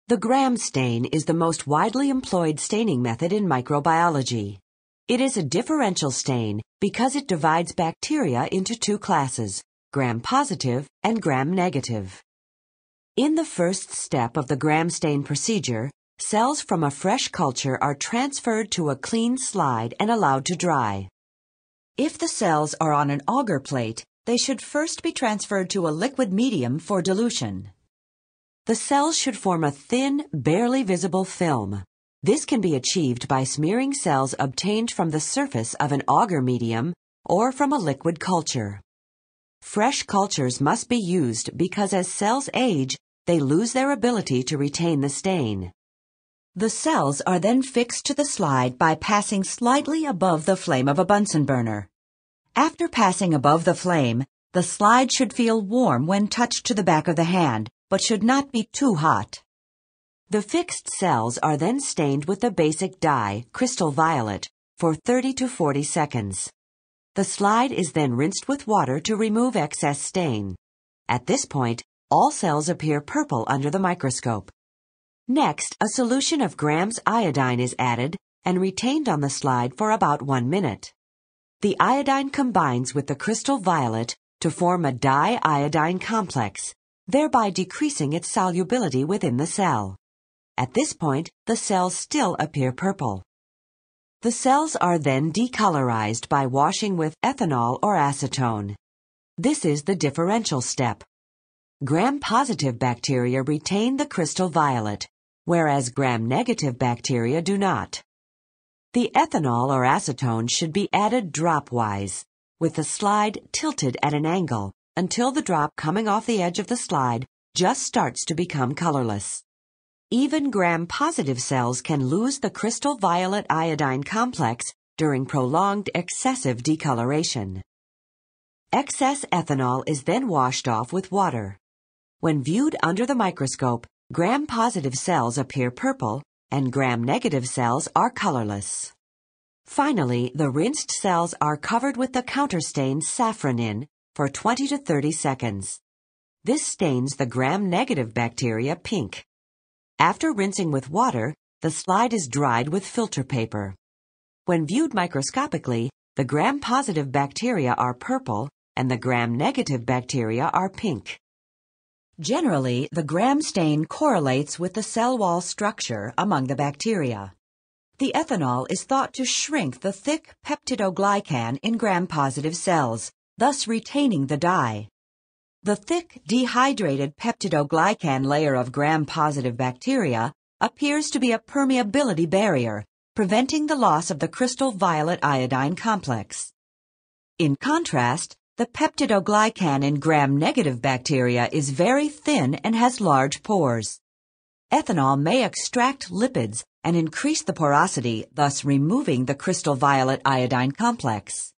The Gram stain is the most widely employed staining method in microbiology. It is a differential stain because it divides bacteria into two classes, Gram-positive and Gram-negative. In the first step of the Gram stain procedure, cells from a fresh culture are transferred to a clean slide and allowed to dry. If the cells are on an agar plate, they should first be transferred to a liquid medium for dilution. The cells should form a thin, barely visible film. This can be achieved by smearing cells obtained from the surface of an agar medium or from a liquid culture. Fresh cultures must be used because as cells age, they lose their ability to retain the stain. The cells are then fixed to the slide by passing slightly above the flame of a Bunsen burner. After passing above the flame, the slide should feel warm when touched to the back of the hand, but should not be too hot. The fixed cells are then stained with the basic dye, crystal violet, for 30 to 40 seconds. The slide is then rinsed with water to remove excess stain. At this point, all cells appear purple under the microscope. Next, a solution of Gram's iodine is added and retained on the slide for about 1 minute. The iodine combines with the crystal violet to form a di-iodine complex, thereby decreasing its solubility within the cell. At this point, the cells still appear purple. The cells are then decolorized by washing with ethanol or acetone. This is the differential step. Gram-positive bacteria retain the crystal violet, whereas Gram-negative bacteria do not. The ethanol or acetone should be added drop-wise, with the slide tilted at an angle, until the drop coming off the edge of the slide just starts to become colorless. Even Gram-positive cells can lose the crystal violet iodine complex during prolonged excessive decoloration. Excess ethanol is then washed off with water. When viewed under the microscope, Gram-positive cells appear purple and Gram-negative cells are colorless. Finally, the rinsed cells are covered with the counterstain safranin for 20 to 30 seconds. This stains the Gram-negative bacteria pink. After rinsing with water, the slide is dried with filter paper. When viewed microscopically, the Gram-positive bacteria are purple and the Gram-negative bacteria are pink. Generally, the Gram stain correlates with the cell wall structure among the bacteria. The ethanol is thought to shrink the thick peptidoglycan in Gram-positive cells, thus retaining the dye. The thick, dehydrated peptidoglycan layer of Gram-positive bacteria appears to be a permeability barrier, preventing the loss of the crystal violet iodine complex. In contrast, the peptidoglycan in Gram-negative bacteria is very thin and has large pores. Ethanol may extract lipids and increase the porosity, thus removing the crystal violet iodine complex.